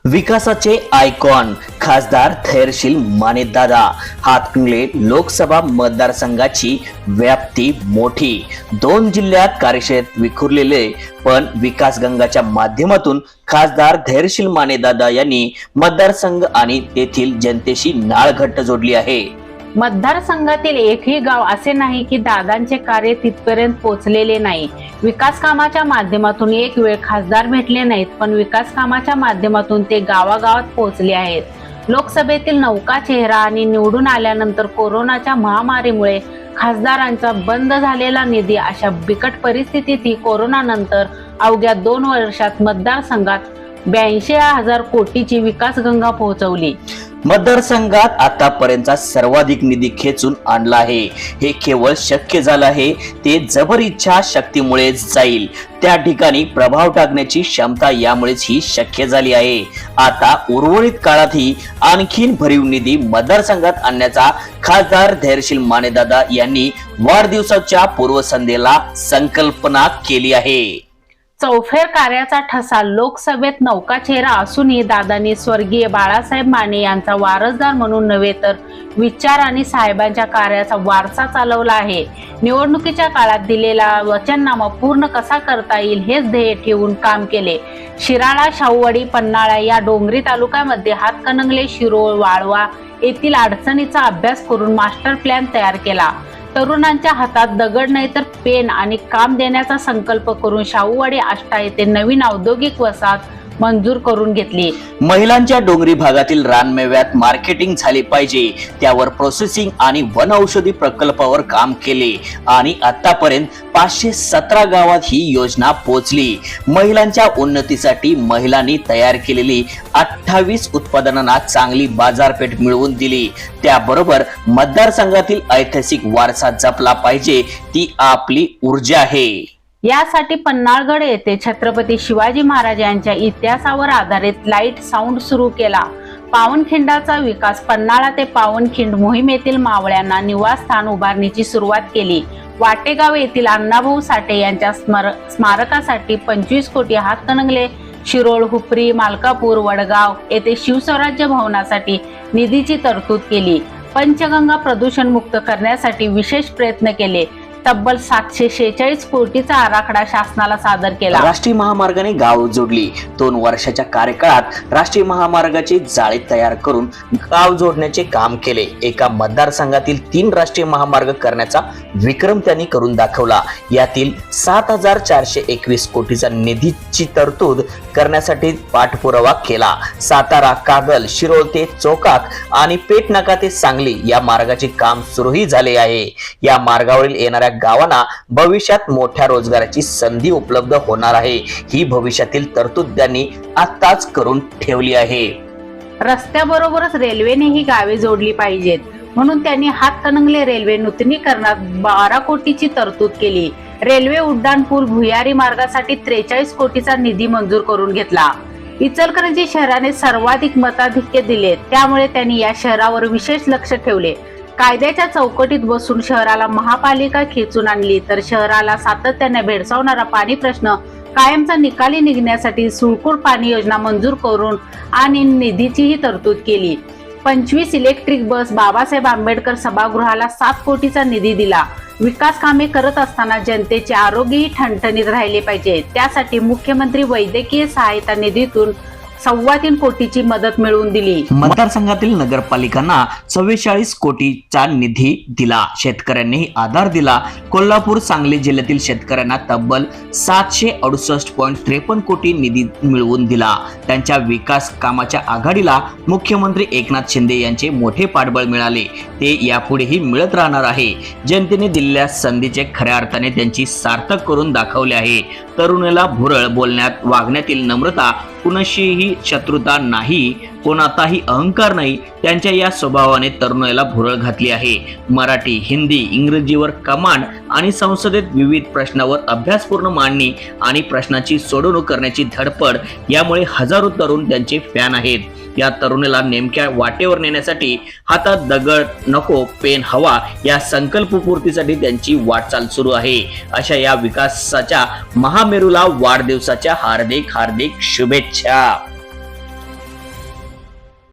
विकासाचे आयकॉन खासदार धैर्यशील मानेदादा हातकणंगले लोकसभा मतदारसंघाची व्याप्ती मोठी, 2 जिल्ह्यात कार्यक्षेत्र विखुरलेले, पण विकास गंगाच्या माध्यमातून खासदार धैर्यशील मानेदादा यांनी मतदारसंघ आणि तेथील जनतेशी नाळ घट्ट जोडली आहे. मतदारसंघातील एकही गाव असे नाही की दादांचे कार्य तिथपर्यंत पोहोचलेले नाही. विकास कामाच्या माध्यमातून एक वेळ खासदार भेटले नाहीत, पण विकास कामाच्या माध्यमातून ते गावागावात पोहोचले आहेत. लोकसभेतील नौका चेहरा आणि निवडून आल्यानंतर कोरोनाच्या महामारीमुळे खासदारांचा बंद झालेला निधी, अशा बिकट परिस्थितीतही कोरोनानंतर अवघ्या 2 वर्षात मतदारसंघात 82,000 कोटीची विकास गंगा पोहोचवली. मतदारसंघात आतापर्यंतचा सर्वाधिक निधी खेचून आणला आहे. हे केवळ शक्य झालं आहे ते जबर इच्छा शक्तीमुळे जाईल. त्या ठिकाणी प्रभाव टाकण्याची क्षमता यामुळेच ही शक्य झाली आहे. आता उर्वरित काळातही आणखीन भरीव निधी मतदारसंघात आणण्याचा खासदार धैर्यशील मानेदादा यांनी वाढदिवसाच्या पूर्वसंध्येला संकल्पना केली आहे. चौफेर कार्याचा ठसा लोकसभेत नौका चेहरा असूनही दादांनी स्वर्गीय बाळासाहेब माने यांचा वारसदार म्हणून नव्हे तर विचार आणि साहेबांच्या कार्याचा वारसा चालवला आहे. निवडणुकीच्या काळात दिलेला वचननामा पूर्ण कसा करता येईल हेच ध्येय ठेवून काम केले. शिराळा, शाहूवाडी, पन्हाळा या डोंगरी तालुक्यामध्ये हातकणंगले, शिरोळ, वाळवा येथील अडचणीचा अभ्यास करून मास्टर प्लॅन तयार केला. तरुणांच्या हातात दगड नाही तर पेन आणि काम देण्याचा संकल्प करून शाहूवाडी आष्टा येथे नवीन औद्योगिक वसाहत मंजूर करून घेतली. महिलांच्या डोंगरी भागातील रानमेव्यात मार्केटिंग झाले पाहिजे, त्यावर प्रोसेसिंग आणि वन औषधी प्रकल्पावर काम केले आणि आतापर्यंत 517 गावात ही योजना पोहोचली. महिलांच्या उन्नतीसाठी महिलांनी तयार केलेली 28 उत्पादनांना चांगली बाजारपेठ मिळवून दिली. त्याबरोबर मतदारसंघातील ऐतिहासिक वारसा जपला पाहिजे, ती आपली ऊर्जा आहे. यासाठी पन्हाळगड येथे छत्रपती शिवाजी महाराज यांच्या इतिहासावर आधारित लाईट साऊंड सुरू केला. पावनखिंडाचा विकास पन्हाळा ते पावनखिंड मोहिमेतील मावळ्यांना निवासस्थान उभारणीची सुरुवात केली. वाटेगाव येथील अण्णाभाऊ साठे यांच्या स्मारकासाठी 25 कोटी, हातकणंगले, शिरोळ, हुपरी, मालकापूर, वडगाव येथे शिवस्वराज्य भवनासाठी निधीची तरतूद केली. पंचगंगा प्रदूषण मुक्त करण्यासाठी विशेष प्रयत्न केले. तब्बल 746 कोटीचा आराखडा शासनाला सादर केला. राष्ट्रीय महामार्गाने गाव जोडली. 2 वर्षाच्या कार्यकाळात राष्ट्रीय महामार्गाचे जाळे तयार करून गाव जोडण्याचे काम केले. एका मतदारसंघातील 3 राष्ट्रीय महामार्ग करण्याचा विक्रम त्यांनी करून दाखवला. यातील 7,421 कोटीचा निधीची तरतूद करण्यासाठी पाठपुरावा केला. सातारा, कागल, शिरोळ ते चोकाक आणि पेटनाका ते सांगली या मार्गाचे काम सुरूही झाले आहे. या मार्गावरील येणाऱ्या गावांना भविष्यात मोठ्या रोजगाराची संधी उपलब्ध होणार आहे. ही भविष्यातील तरतूद त्यांनी आताच करून ठेवली आहे. रस्त्याबरोबरच रेल्वेने ही गावे जोडली पाहिजेत, म्हणून त्यांनी हातकणंगले रेल्वे नूतनीकरणात 12 कोटीची तरतूद केली. रेल्वे उड्डाणपूल भुयारी मार्गासाठी 43 कोटीचा निधी मंजूर करून घेतला. इचलकरंजी शहराने सर्वाधिक मताधिक्य दिले, त्यामुळे त्यांनी या शहरावर विशेष लक्ष ठेवले. कायद्याच्या चौकटीत बसून शहराला महापालिका खेचून आणली, तर शहराला सातत्याने भेडसावणारा पाणी प्रश्न कायमचा निकाली निघण्यासाठी सुळकूट पाणी योजना मंजूर करून आणि निधीचीही तरतूद केली. 25 इलेक्ट्रिक बस, बाबासाहेब आंबेडकर सभागृहाला 7 कोटीचा निधी दिला. विकास कामे करत असताना जनतेचे आरोग्यही ठणठणीत राहिले पाहिजे, त्यासाठी मुख्यमंत्री वैद्यकीय सहायता निधीतून 3.25 कोटीची मदत मिळवून दिली. मतदारसंघातील नगरपालिकांना 44 कोटीचा निधी दिला. शेतकऱ्यांनीही आधार दिला. कोल्हापूर, सांगली जिल्ह्यातील शेतकऱ्यांना तब्बल 768.53 कोटी निधी मिळवून दिला. त्यांच्या विकास कामाच्या आघाडीला मुख्यमंत्री एकनाथ शिंदे यांचे मोठे पाठबळ मिळाले. ते यापुढेही मिळत राहणार आहे. जनतेने दिलेल्या संधीचे खऱ्या अर्थाने त्यांची सार्थक करून दाखवले आहे. तरुणाला भुरळ बोलण्यात, वागण्यातील नम्रता, कुणाशीही शत्रुता नाही, कोणाचाही अहंकार नाही, त्यांच्या या स्वभावाने तरुणाला भुरळ घातली आहे. मराठी, हिंदी, इंग्रजीवर कमांड आणि संसदेत विविध प्रश्नावर अभ्यासपूर्ण मांडणी आणि प्रश्नाची सोडवणूक करण्याची धडपड, यामुळे हजारो तरुण त्यांचे फॅन आहेत. या तरुणाला नेमक्या वाटेवर नेण्यासाठी हातात दगड नको पेन हवा या संकल्पपूर्तीसाठी त्यांची वाटचाल सुरू आहे. अशा या विकासाच्या महामेरूला वाढदिवसाच्या हार्दिक शुभेच्छा.